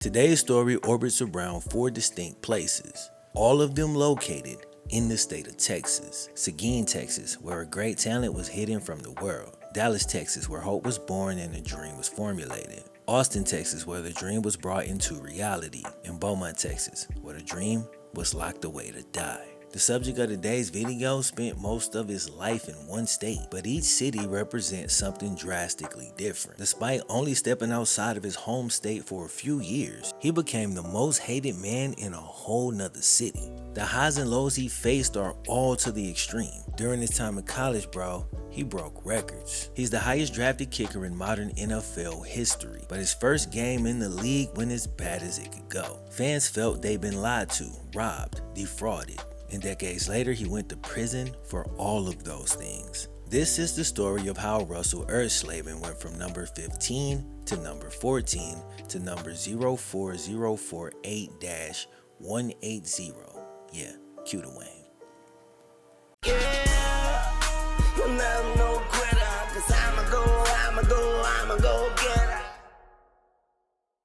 Today's story orbits around 4 distinct places, all of them located in the state of Texas. Seguin, Texas, where a great talent was hidden from the world. Dallas, Texas, where hope was born and a dream was formulated. Austin, Texas, where the dream was brought into reality. And Beaumont, Texas, where the dream was locked away to die. The subject of today's video spent most of his life in one state, but each city represents something drastically different. Despite only stepping outside of his home state for a few years, he became the most hated man in a whole nother city. The highs and lows he faced are all to the extreme. During his time in college, he broke records. He's the highest drafted kicker in modern NFL history, but his first game in the league went as bad as it could go. Fans felt they'd been lied to, robbed, defrauded. And decades later, he went to prison for all of those things. This is the story of how Russell Erxleben went from number 15 to number 14 to number 04048-180. Yeah, cue the Wayne.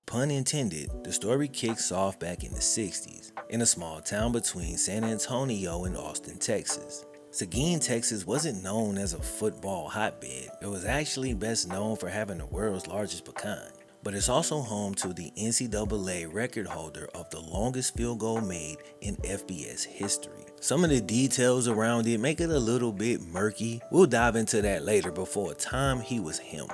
Pun intended, the story kicks off back in the 60s, in a small town between San Antonio and Austin, Texas. Seguin, Texas wasn't known as a football hotbed. It was actually best known for having the world's largest pecan. But it's also home to the NCAA record holder of the longest field goal made in FBS history. Some of the details around it make it a little bit murky. We'll dive into that later, but for a time he was him.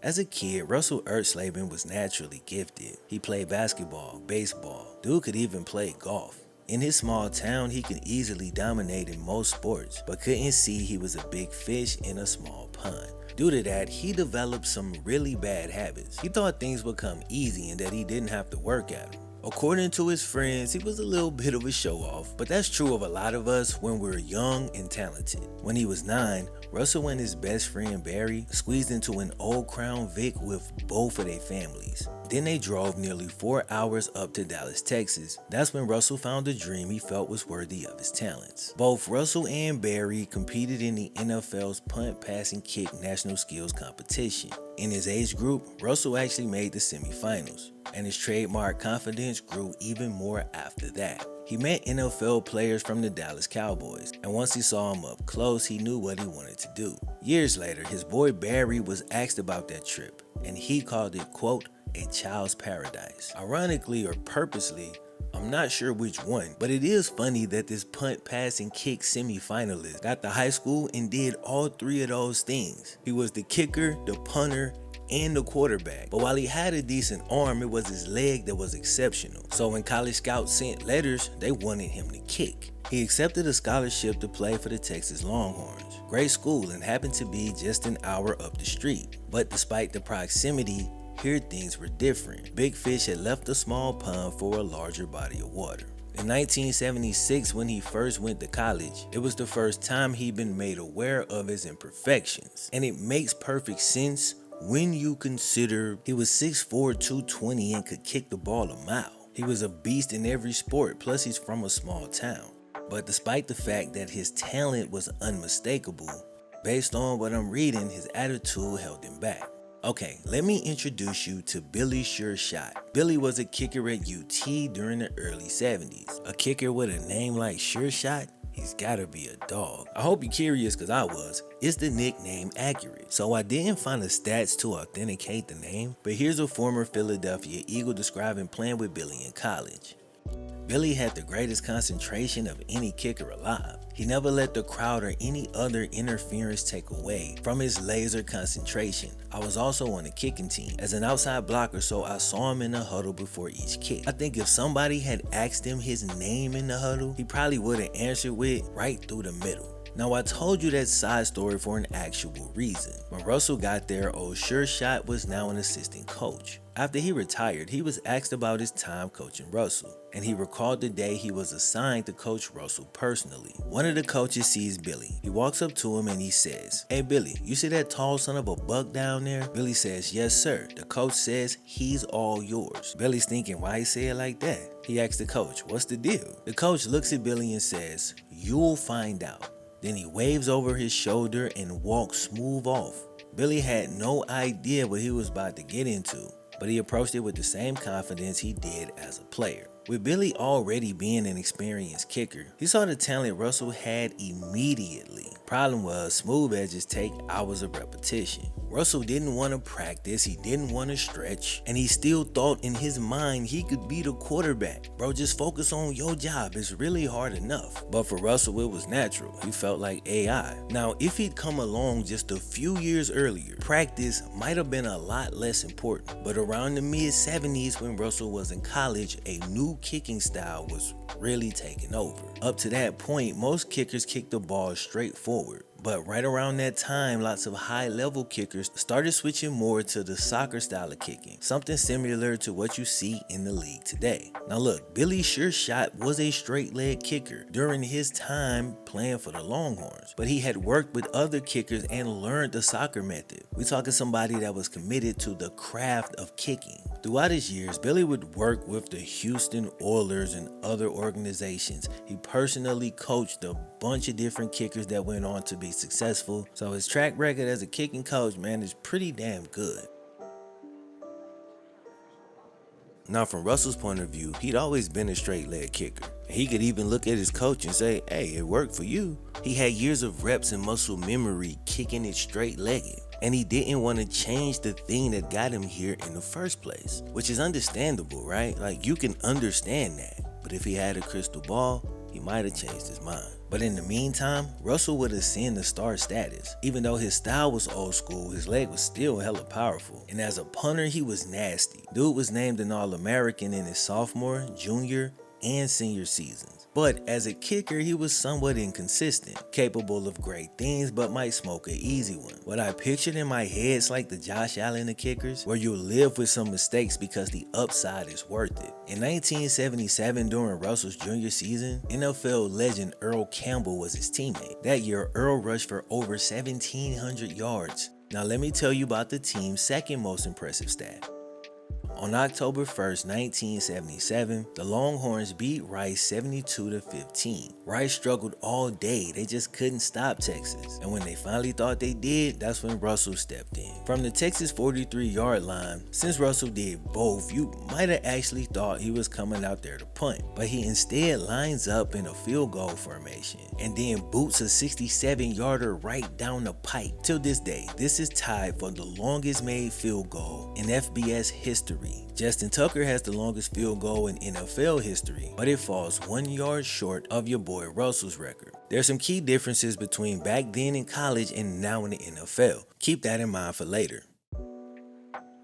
As a kid, Russell Erxleben was naturally gifted. He played basketball, baseball. Dude could even play golf. In his small town, he could easily dominate in most sports, but couldn't see he was a big fish in a small pond. Due to that, he developed some really bad habits. He thought things would come easy and that he didn't have to work at them. According to his friends, he was a little bit of a show-off, but that's true of a lot of us when we're young and talented. When he was 9, Russell and his best friend Barry squeezed into an old Crown Vic with both of their families. Then they drove nearly 4 hours up to Dallas, Texas. That's when Russell found a dream he felt was worthy of his talents. Both Russell and Barry competed in the NFL's punt, pass, and kick national skills competition. In his age group, Russell actually made the semifinals, and his trademark confidence grew even more after that. He met NFL players from the Dallas Cowboys, and once he saw them up close, he knew what he wanted to do. Years later, his boy Barry was asked about that trip, and he called it, quote, a child's paradise. Ironically or purposely, I'm not sure which one, but it is funny that this punt, pass, and kick semifinalist got to high school and did all 3 of those things. He was the kicker, the punter, and the quarterback. But while he had a decent arm, it was his leg that was exceptional. So when college scouts sent letters, they wanted him to kick. He accepted a scholarship to play for the Texas Longhorns. Great school and happened to be just an hour up the street. But despite the proximity, here things were different. Big fish had left the small pond for a larger body of water. In 1976, when he first went to college, it was the first time he'd been made aware of his imperfections. And it makes perfect sense when you consider he was 6'4", 220 and could kick the ball a mile. He was a beast in every sport, plus he's from a small town. But despite the fact that his talent was unmistakable, based on what I'm reading, his attitude held him back. Okay, let me introduce you to Billy Sure Shot. Billy was a kicker at UT during the early 70s. A kicker with a name like Sure Shot? He's gotta be a dog. I hope you're curious, cause I was. Is the nickname accurate? So I didn't find the stats to authenticate the name, but here's a former Philadelphia Eagle describing playing with Billy in college. Billy had the greatest concentration of any kicker alive. He never let the crowd or any other interference take away from his laser concentration. I was also on the kicking team as an outside blocker, so I saw him in the huddle before each kick. I think if somebody had asked him his name in the huddle, he probably would have answered with right through the middle. Now I told you that side story for an actual reason. When Russell got there, old Sure Shot was now an assistant coach. After he retired, he was asked about his time coaching Russell, and he recalled the day he was assigned to coach Russell personally. One of the coaches sees Billy. He walks up to him and he says, "Hey Billy, you see that tall son of a buck down there?" Billy says, "Yes sir." The coach says, "He's all yours." Billy's thinking, why he say it like that? He asks the coach, "What's the deal?" The coach looks at Billy and says, "You'll find out." Then he waves over his shoulder and walks smooth off. Billy had no idea what he was about to get into. but he approached it with the same confidence he did as a player. With Billy already being an experienced kicker, he saw the talent Russell had immediately. Problem was, smooth edges take hours of repetition. Russell didn't want to practice, he didn't want to stretch, and he still thought in his mind he could be the quarterback. Bro, just focus on your job, it's really hard enough. But for Russell, it was natural. He felt like AI. Now, if he'd come along just a few years earlier, practice might have been a lot less important. But around the mid-70s, when Russell was in college, a new kicking style was really taking over. Up to that point, most kickers kicked the ball straight forward. But right around that time, lots of high-level kickers started switching more to the soccer style of kicking, something similar to what you see in the league today. Now look, Billy Sure Shot was a straight leg kicker during his time playing for the Longhorns, but he had worked with other kickers and learned the soccer method. We're talking somebody that was committed to the craft of kicking. Throughout his years, Billy would work with the Houston Oilers and other organizations. He personally coached a bunch of different kickers that went on to be successful, so his track record as a kicking coach, man, is pretty damn good. Now, from Russell's point of view, he'd always been a straight leg kicker. He could even look at his coach and say, hey, it worked for you. He had years of reps and muscle memory kicking it straight legged, and he didn't want to change the thing that got him here in the first place, which is understandable, right? Like, you can understand that, but if he had a crystal ball, he might have changed his mind. But in the meantime, Russell would ascend to star status. Even though his style was old school, his leg was still hella powerful. And as a punter, he was nasty. Dude was named an All-American in his sophomore, junior, and senior seasons. But as a kicker, he was somewhat inconsistent, capable of great things, but might smoke an easy one. What I pictured in my head is like the Josh Allen of kickers, where you live with some mistakes because the upside is worth it. In 1977, during Russell's junior season, NFL legend Earl Campbell was his teammate. That year, Earl rushed for over 1,700 yards. Now let me tell you about the team's second most impressive stat. On October 1st, 1977, the Longhorns beat Rice 72-15. Rice struggled all day, they just couldn't stop Texas. And when they finally thought they did, that's when Russell stepped in. From the Texas 43-yard line, since Russell did both, you might have actually thought he was coming out there to punt. But he instead lines up in a field goal formation and then boots a 67-yarder right down the pipe. Till this day, this is tied for the longest made field goal in FBS history. Justin Tucker has the longest field goal in NFL history, but it falls 1 yard short of your boy Russell's record. There's some key differences between back then in college and now in the NFL. Keep that in mind for later.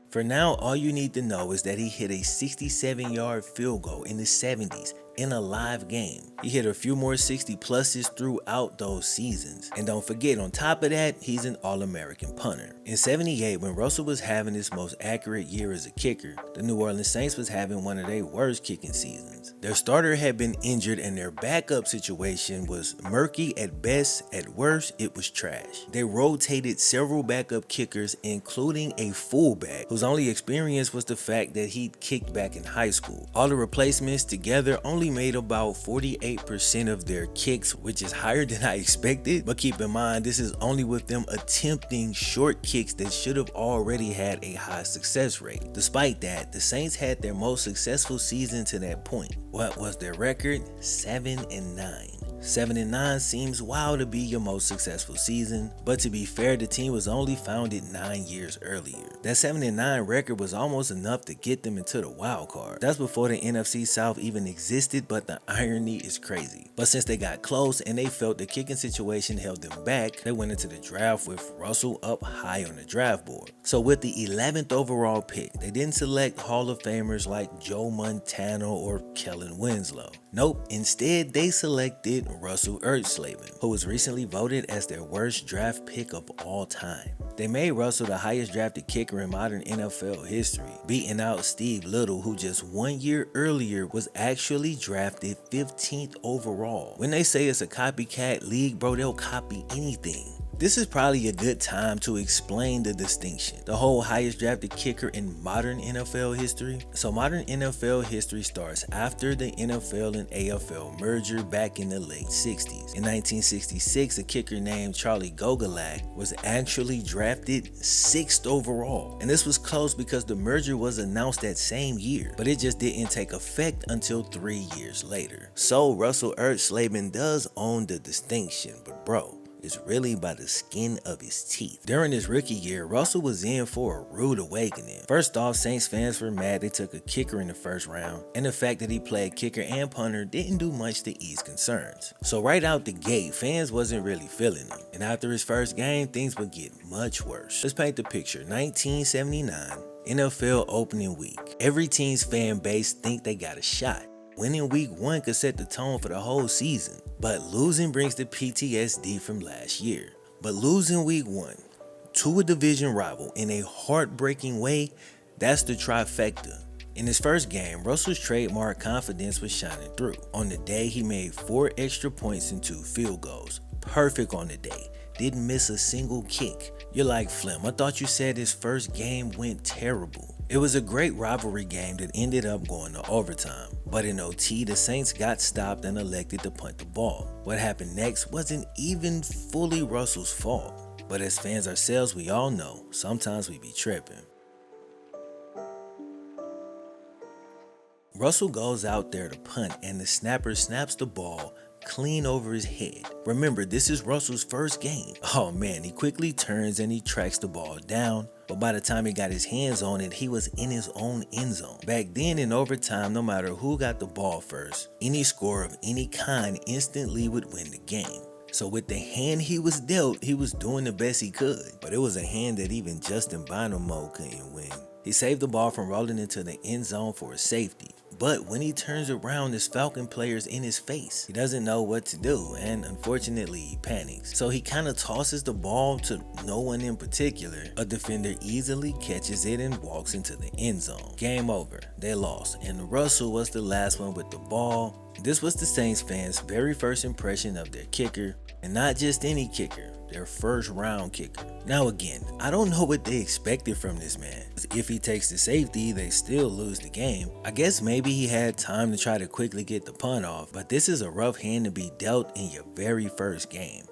For now, all you need to know is that he hit a 67-yard field goal in the 70s in a live game. He hit a few more 60 pluses throughout those seasons. And don't forget, on top of that, he's an All-American punter. In 78, when Russell was having his most accurate year as a kicker, the New Orleans Saints was having one of their worst kicking seasons. Their starter had been injured and their backup situation was murky at best. At worst, it was trash. They rotated several backup kickers, including a fullback whose only experience was the fact that he'd kicked back in high school. All the replacements together only made about 48% of their kicks, which is higher than I expected. But keep in mind, this is only with them attempting short kicks that should have already had a high success rate. Despite that, the Saints had their most successful season to that point. What was their record? 7-9. 7-9 seems wild to be your most successful season, but to be fair, the team was only founded 9 years earlier. That 7-9 record was almost enough to get them into the wild card. That's before the NFC South even existed, but the irony is crazy. But since they got close and they felt the kicking situation held them back, they went into the draft with Russell up high on the draft board. So with the 11th overall pick, they didn't select Hall of Famers like Joe Montana or Kellen Winslow. Nope, instead they selected Russell Erxleben, who was recently voted as their worst draft pick of all time. They made Russell the highest drafted kicker in modern NFL history, beating out Steve Little, who just 1 year earlier was actually drafted 15th overall. When they say it's a copycat league, bro, they'll copy anything. This is probably a good time to explain the distinction. The whole highest drafted kicker in modern NFL history. So modern NFL history starts after the NFL and AFL merger back in the late 60s. In 1966, a kicker named Charlie Gogolak was actually drafted 6th overall. And this was close because the merger was announced that same year, but it just didn't take effect until 3 years later. So Russell Erxleben does own the distinction, but bro, it's really by the skin of his teeth. During his rookie year, Russell was in for a rude awakening. First off, Saints fans were mad they took a kicker in the first round, and the fact that he played kicker and punter didn't do much to ease concerns. So right out the gate, fans wasn't really feeling him, and after his first game, things would get much worse. Let's paint the picture. 1979, NFL opening week. Every team's fan base think they got a shot. Winning week 1 could set the tone for the whole season, but losing brings the PTSD from last year. But losing week 1 to a division rival in a heartbreaking way, that's the trifecta. In his first game, Russell's trademark confidence was shining through. On the day, he made 4 extra points and 2 field goals. Perfect on the day. Didn't miss a single kick. You're like, Flem, I thought you said his first game went terrible. It was a great rivalry game that ended up going to overtime, but in OT, the Saints got stopped and elected to punt the ball. What happened next wasn't even fully Russell's fault, but as fans ourselves, we all know sometimes we be tripping. Russell goes out there to punt and the snapper snaps the ball clean over his head. Remember, this is Russell's first game. Oh man, he quickly turns and he tracks the ball down, but by the time he got his hands on it, he was in his own end zone. Back then in overtime, no matter who got the ball first, any score of any kind instantly would win the game. So with the hand he was dealt, he was doing the best he could, but it was a hand that even Justin Bonomo couldn't win. He saved the ball from rolling into the end zone for a safety. But when he turns around, this Falcon player's in his face. He doesn't know what to do, and unfortunately he panics. So he kind of tosses the ball to no one in particular. A defender easily catches it and walks into the end zone. Game over. They lost, and Russell was the last one with the ball. This was the Saints fans' very first impression of their kicker, and not just any kicker, their first round kicker. Now again, I don't know what they expected from this man. If he takes the safety, they still lose the game. I guess maybe he had time to try to quickly get the punt off, but this is a rough hand to be dealt in your very first game.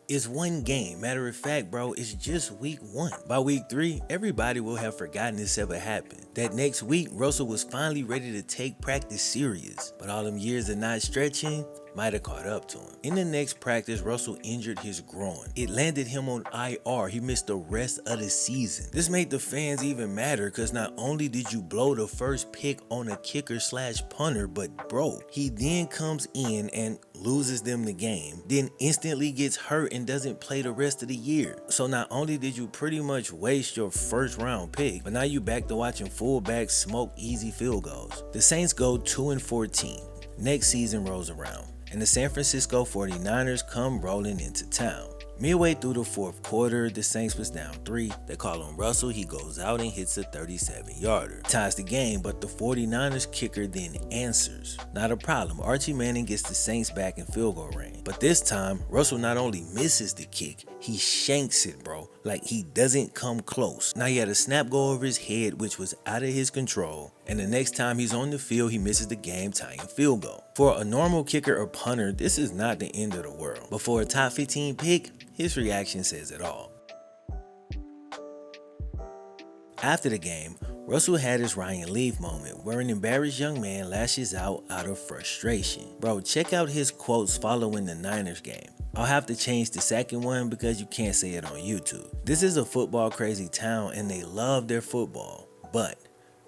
It's one game. Matter of fact, bro, it's just week 1. By week 3, everybody will have forgotten this ever happened. That next week, Russell was finally ready to take practice serious, but all them years of not stretching might have caught up to him. In the next practice, Russell injured his groin. It landed him on IR. He missed the rest of the season. This made the fans even madder because not only did you blow the first pick on a kicker/punter, but bro, he then comes in and loses them the game, then instantly gets hurt and doesn't play the rest of the year. So not only did you pretty much waste your first round pick, but now you back to watching fullbacks smoke easy field goals. The Saints go 2-14. Next season rolls around, and the San Francisco 49ers come rolling into town. Midway through the fourth quarter, the Saints was down 3. They call on Russell. He goes out and hits a 37-yarder. Ties the game, but the 49ers kicker then answers. Not a problem. Archie Manning gets the Saints back in field goal range. But this time, Russell not only misses the kick, he shanks it, bro. Like he doesn't come close. Now he had a snap go over his head, which was out of his control. And the next time he's on the field, he misses the game-tying field goal. For a normal kicker or punter, this is not the end of the world. But for a top 15 pick, his reaction says it all. After the game, Russell had his Ryan Leaf moment where an embarrassed young man lashes out of frustration. Bro, check out his quotes following the Niners game. I'll have to change the second one because you can't say it on YouTube. This is a football crazy town and they love their football, but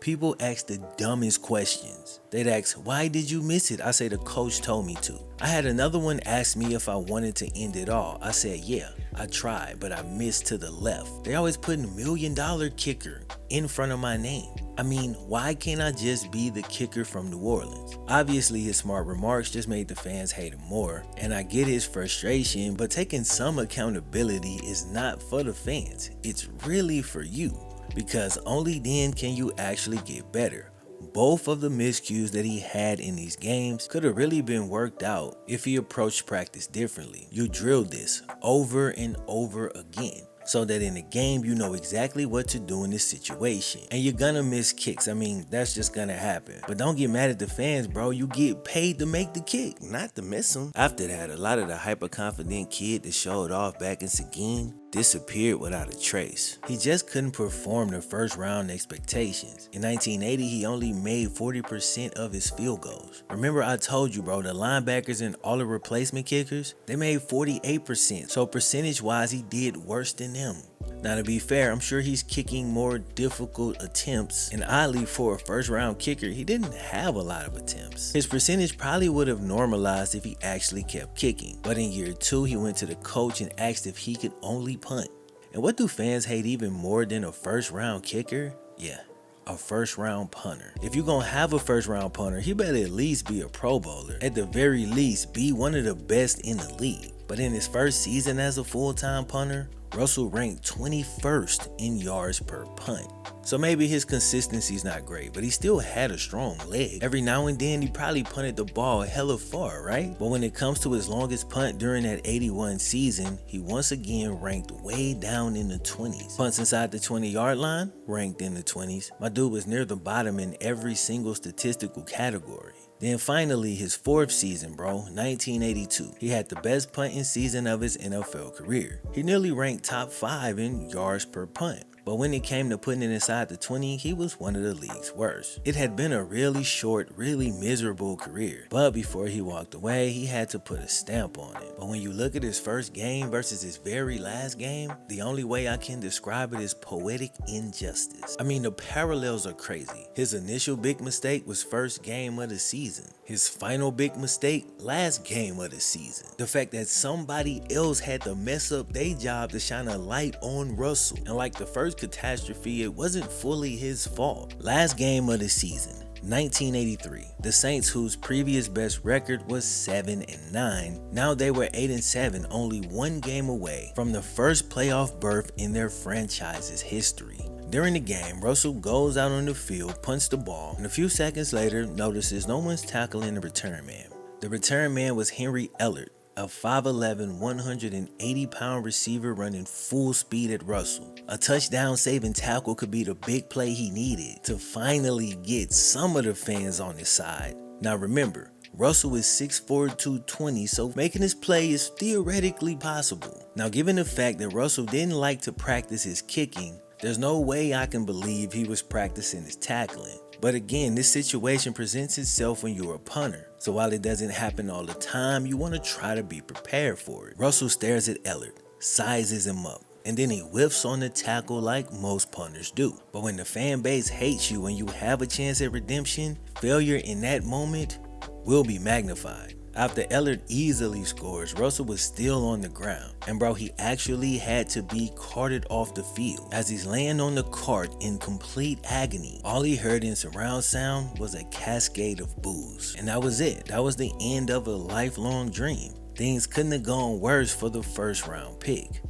people ask the dumbest questions. They'd ask, why did you miss it? I say, the coach told me to. I had another one ask me if I wanted to end it all. I said, yeah, I tried, but I missed to the left. They always put $1 million kicker in front of my name. I mean, why can't I just be the kicker from New Orleans? Obviously, his smart remarks just made the fans hate him more, and I get his frustration, but taking some accountability is not for the fans. It's really for you, because only then can you actually get better. Both of the miscues that he had in these games could have really been worked out if he approached practice differently. You drill this over and over again, so that in the game you know exactly what to do in this situation. And you're gonna miss kicks. I mean, that's just gonna happen. But don't get mad at the fans, bro. You get paid to make the kick, not to miss them. After that, a lot of the hyper-confident kid that showed off back in Seguin disappeared without a trace. He just couldn't perform the first round expectations. In 1980, he only made 40% of his field goals. Remember I told you, bro, the linebackers and all the replacement kickers, they made 48%. So percentage-wise, he did worse than them. Now to be fair, I'm sure he's kicking more difficult attempts, and oddly for a first round kicker, he didn't have a lot of attempts. His percentage probably would have normalized if he actually kept kicking. But in year 2, he went to the coach and asked if he could only punt. And what do fans hate even more than a first round kicker? Yeah, a first round punter. If you're gonna have a first round punter, he better at least be a Pro Bowler. At the very least, be one of the best in the league. But in his first season as a full-time punter, Russell ranked 21st in yards per punt. So maybe his consistency's not great, but he still had a strong leg. Every now and then he probably punted the ball hella far, right? But when it comes to his longest punt during that 81 season, he once again ranked way down in the 20s. Punts inside the 20-yard line, ranked in the 20s. My dude was near the bottom in every single statistical category. Then finally, his 4th season, bro, 1982. He had the best punting season of his NFL career. He nearly ranked top 5 in yards per punt. But when it came to putting it inside the 20, he was one of the league's worst. It had been a really short, really miserable career. But before he walked away, he had to put a stamp on it. But when you look at his first game versus his very last game, the only way I can describe it is poetic injustice. I mean, the parallels are crazy. His initial big mistake was first game of the season. His final big mistake, last game of the season. The fact that somebody else had to mess up their job to shine a light on Russell. And like the first catastrophe, it wasn't fully his fault. Last game of the season, 1983. The Saints, whose previous best record was 7-9, now they were 8-7, only one game away from the first playoff berth in their franchise's history. During the game, Russell goes out on the field, punts the ball, and a few seconds later notices no one's tackling the return man. The return man was Henry Ellert, a 5'11", 180-pound receiver running full speed at Russell. A touchdown-saving tackle could be the big play he needed to finally get some of the fans on his side. Now remember, Russell is 6'4", 220, so making this play is theoretically possible. Now given the fact that Russell didn't like to practice his kicking, there's no way I can believe he was practicing his tackling. But again, this situation presents itself when you're a punter. So while it doesn't happen all the time, you want to try to be prepared for it. Russell stares at Ellert, sizes him up, and then he whiffs on the tackle like most punters do. But when the fan base hates you and you have a chance at redemption, failure in that moment will be magnified. After Ellert easily scores, Russell was still on the ground. And bro, he actually had to be carted off the field. As he's laying on the cart in complete agony, all he heard in surround sound was a cascade of boos. And that was it. That was the end of a lifelong dream. Things couldn't have gone worse for the first round pick.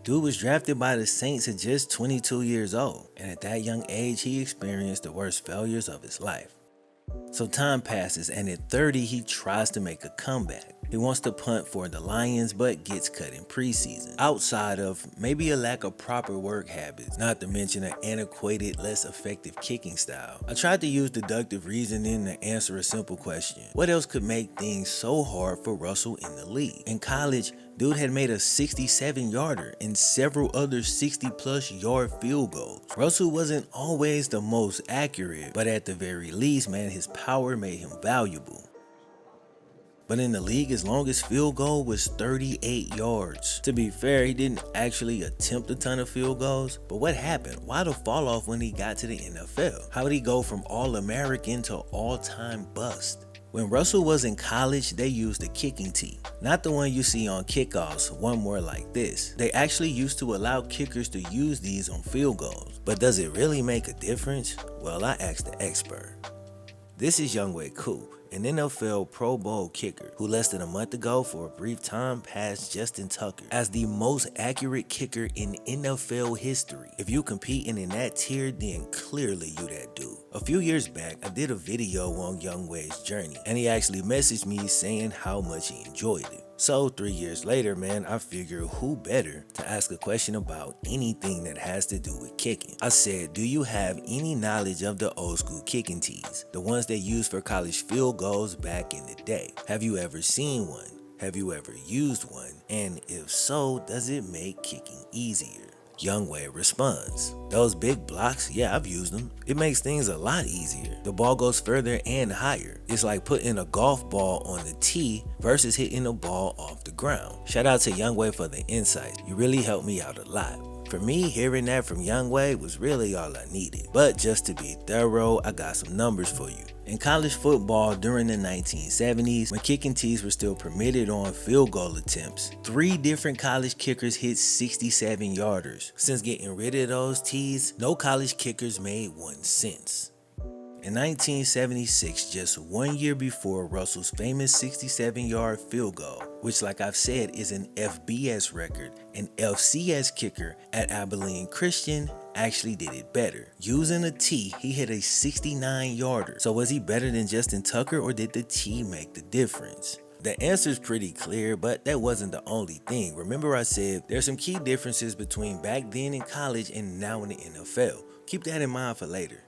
Dude was drafted by the Saints at just 22 years old. And at that young age, he experienced the worst failures of his life. So time passes, and at 30, he tries to make a comeback. He wants to punt for the Lions, but gets cut in preseason. Outside of maybe a lack of proper work habits, not to mention an antiquated, less effective kicking style. I tried to use deductive reasoning to answer a simple question. What else could make things so hard for Russell in the league? In college, dude had made a 67-yarder and several other 60-plus yard field goals. Russell wasn't always the most accurate, but at the very least, man, his power made him valuable. But in the league, his longest field goal was 38 yards. To be fair, he didn't actually attempt a ton of field goals, but what happened? Why the fall off when he got to the NFL? How did he go from All-American to all-time bust? When Russell was in college, they used a kicking tee. Not the one you see on kickoffs, one more like this. They actually used to allow kickers to use these on field goals. But does it really make a difference? Well, I asked the expert. This is Youngway Coop, an NFL Pro Bowl kicker who less than a month ago for a brief time passed Justin Tucker as the most accurate kicker in NFL history. If you competing in that tier, then clearly you that dude. A few years back, I did a video on Youngway's journey, and he actually messaged me saying how much he enjoyed it. So 3 years later, man, I figured who better to ask a question about anything that has to do with kicking. I said, do you have any knowledge of the old school kicking tees? The ones they used for college field goals back in the day. Have you ever seen one? Have you ever used one? And if so, does it make kicking easier? Youngway responds, those big blocks, yeah, I've used them. It makes things a lot easier. The ball goes further and higher. It's like putting a golf ball on the tee versus hitting a ball off the ground. Shout out to Youngway for the insight. You really helped me out a lot. For me, hearing that from Youngway was really all I needed. But just to be thorough, I got some numbers for you. In college football during the 1970s, when kicking tees were still permitted on field goal attempts, 3 different college kickers hit 67-yarders. Since getting rid of those tees, no college kickers made 1 cent. In 1976, just 1 year before Russell's famous 67-yard field goal, which like I've said is an FBS record, an FCS kicker at Abilene Christian actually did it better. Using a tee, he hit a 69-yarder. So was he better than Justin Tucker, or did the tee make the difference? The answer is pretty clear, but that wasn't the only thing. Remember I said there's some key differences between back then in college and now in the NFL. Keep that in mind for later.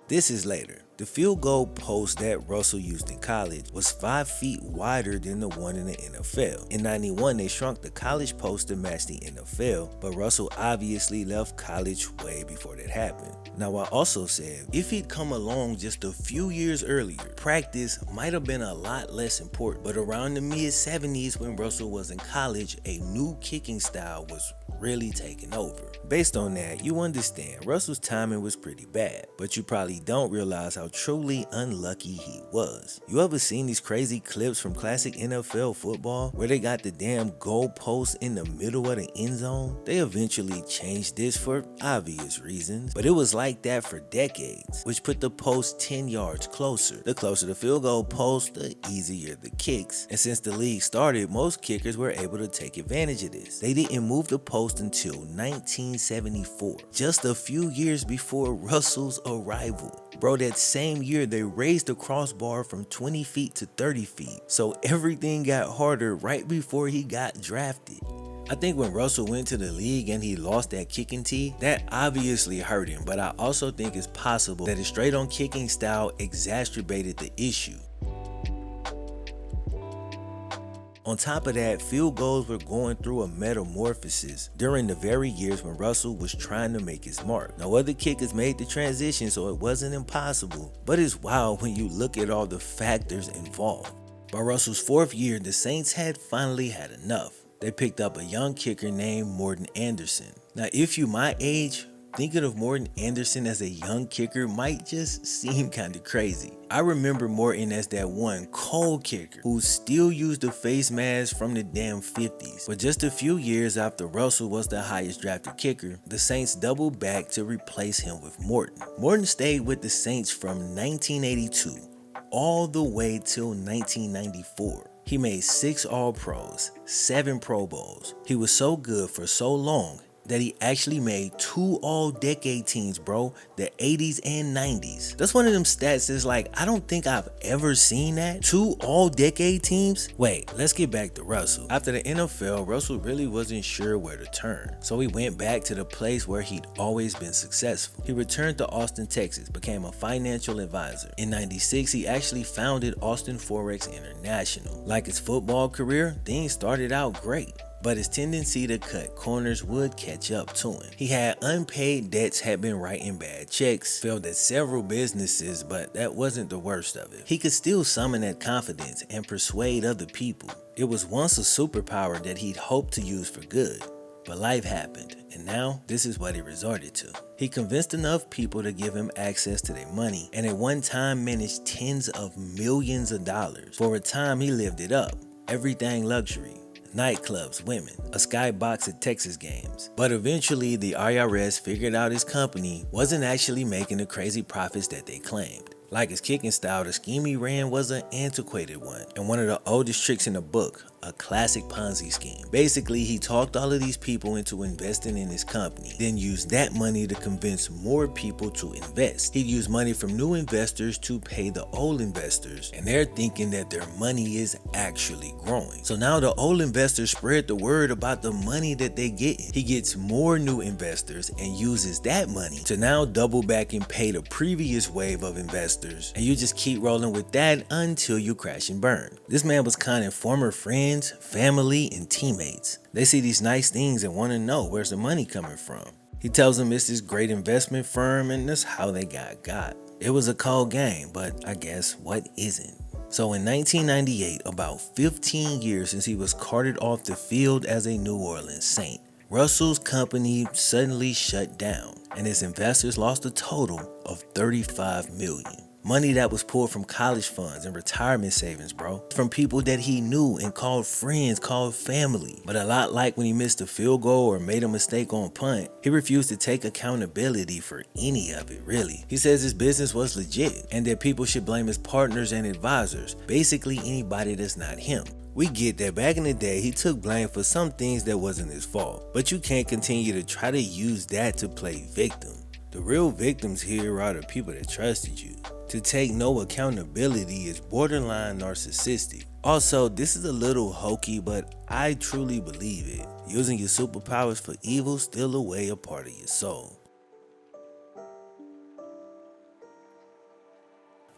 This is later. The field goal post that Russell used in college was 5 feet wider than the one in the NFL. In '91, they shrunk the college post to match the NFL, but Russell obviously left college way before that happened. Now, I also said, if he'd come along just a few years earlier, practice might have been a lot less important. But around the mid-70s, when Russell was in college, a new kicking style was really taking over. Based on that, you understand Russell's timing was pretty bad, but you probably don't realize how truly unlucky he was. You ever seen these crazy clips from classic NFL football where they got the damn goal post in the middle of the end zone? They eventually changed this for obvious reasons, but it was like that for decades, which put the post 10 yards closer. The closer the field goal post, the easier the kicks. And since the league started, most kickers were able to take advantage of this. They didn't move the post until 1974, just a few years before Russell's arrival. Bro, that same year they raised the crossbar from 20 feet to 30 feet. So everything got harder right before he got drafted. I think when Russell went to the league and he lost that kicking tee, that obviously hurt him, but I also think it's possible that his straight on kicking style exacerbated the issue. On top of that, field goals were going through a metamorphosis during the very years when Russell was trying to make his mark. Now, other kickers made the transition, so it wasn't impossible, but it's wild when you look at all the factors involved. By Russell's 4th year, the Saints had finally had enough. They picked up a young kicker named Morten Andersen. Now, if you my age, thinking of Morten Andersen as a young kicker might just seem kinda crazy. I remember Morten as that one cold kicker who still used the face mask from the damn 50s. But just a few years after Russell was the highest drafted kicker, the Saints doubled back to replace him with Morten. Morten stayed with the Saints from 1982 all the way till 1994. He made 6 All-Pros, 7 Pro Bowls. He was so good for so long that he actually made 2 all-decade teams, bro, the 80s and 90s. That's one of them stats that's like, I don't think I've ever seen that. 2 all-decade teams? Wait, let's get back to Russell. After the NFL, Russell really wasn't sure where to turn, so he went back to the place where he'd always been successful. He returned to Austin, Texas, became a financial advisor. In '96, he actually founded Austin Forex International. Like his football career, things started out great, but his tendency to cut corners would catch up to him. He had unpaid debts, had been writing bad checks, failed at several businesses, but that wasn't the worst of it. He could still summon that confidence and persuade other people. It was once a superpower that he'd hoped to use for good, but life happened, and now this is what he resorted to. He convinced enough people to give him access to their money, and at one time managed tens of millions of dollars. For a time, he lived it up. Everything luxury. Nightclubs, women, a skybox at Texas games. But eventually the IRS figured out his company wasn't actually making the crazy profits that they claimed. Like his kicking style, the scheme he ran was an antiquated one, and one of the oldest tricks in the book, a classic Ponzi scheme. Basically, he talked all of these people into investing in his company, then used that money to convince more people to invest. He'd use money from new investors to pay the old investors, and they're thinking that their money is actually growing. So now the old investors spread the word about the money that they get. He gets more new investors and uses that money to now double back and pay the previous wave of investors, and you just keep rolling with that until you crash and burn. This man was conning former friends, family, and teammates. They see these nice things and want to know where's the money coming from. He tells them it's this great investment firm and that's how they got. It was a cold game, but I guess what isn't? So in 1998, about 15 years since he was carted off the field as a New Orleans Saint, Russell's company suddenly shut down and his investors lost a total of $35 million. Money that was pulled from college funds and retirement savings, bro. From people that he knew and called friends, called family. But a lot like when he missed a field goal or made a mistake on punt, he refused to take accountability for any of it, really. He says his business was legit and that people should blame his partners and advisors, basically anybody that's not him. We get that back in the day, he took blame for some things that wasn't his fault. But you can't continue to try to use that to play victim. The real victims here are the people that trusted you. To take no accountability is borderline narcissistic. Also, this is a little hokey, but I truly believe it. Using your superpowers for evil steal away a part of your soul.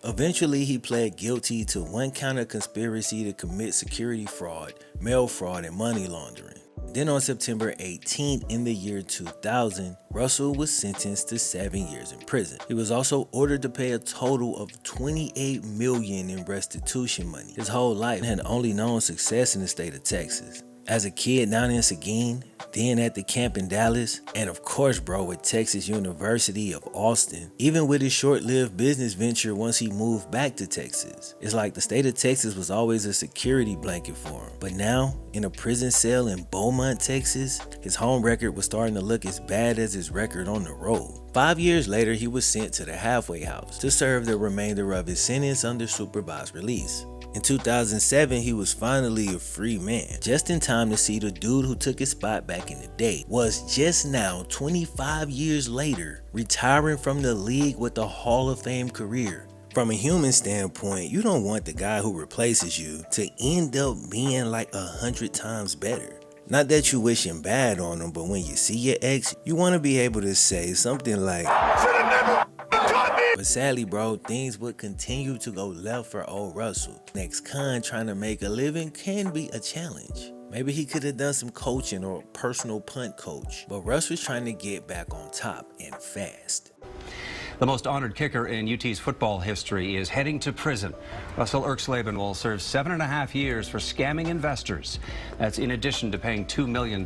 Eventually, he pled guilty to 1 count of conspiracy to commit security fraud, mail fraud, and money laundering. Then on September 18th in the year 2000, Russell was sentenced to 7 years in prison. He was also ordered to pay a total of $28 million in restitution money. His whole life had only known success in the state of Texas. As a kid down in Seguin, then at the camp in Dallas, and of course bro at Texas University of Austin, even with his short-lived business venture once he moved back to Texas. It's like the state of Texas was always a security blanket for him. But now, in a prison cell in Beaumont, Texas, his home record was starting to look as bad as his record on the road. 5 years later, he was sent to the halfway house to serve the remainder of his sentence under supervised release. In 2007, he was finally a free man, just in time to see the dude who took his spot back in the day was just now, 25 years later, retiring from the league with a Hall of Fame career. From a human standpoint, you don't want the guy who replaces you to end up being like 100 times better. Not that you wishing bad on him, but when you see your ex, you want to be able to say something like, but sadly, bro, things would continue to go left for old Russell. Ex-con trying to make a living can be a challenge. Maybe he could have done some coaching or personal punt coach, but Russ was trying to get back on top and fast. The most honored kicker in UT's football history is heading to prison. Russell Erxleben will serve 7.5 years for scamming investors. That's in addition to paying $2 million.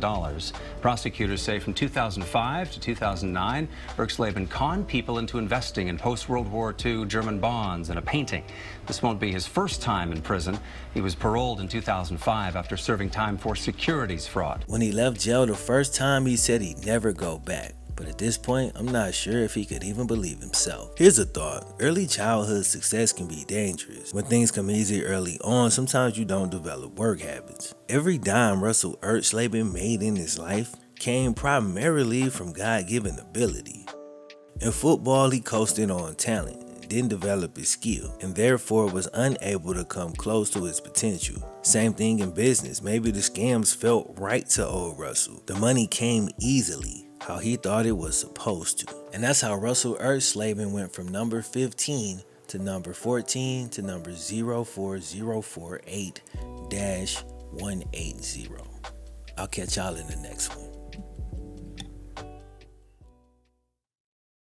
Prosecutors say from 2005 to 2009, Erxleben conned people into investing in post-World War II German bonds and a painting. This won't be his first time in prison. He was paroled in 2005 after serving time for securities fraud. When he left jail the first time, he said he'd never go back. But at this point, I'm not sure if he could even believe himself. Here's a thought. Early childhood success can be dangerous. When things come easy early on, sometimes you don't develop work habits. Every dime Russell Erxleben made in his life came primarily from God-given ability. In football, he coasted on talent, didn't develop his skill, and therefore was unable to come close to his potential. Same thing in business. Maybe the scams felt right to old Russell. The money came easily, how he thought it was supposed to. And that's how Russell Erxleben went from number 15 to number 14 to number 04048-180. I'll catch y'all in the next one.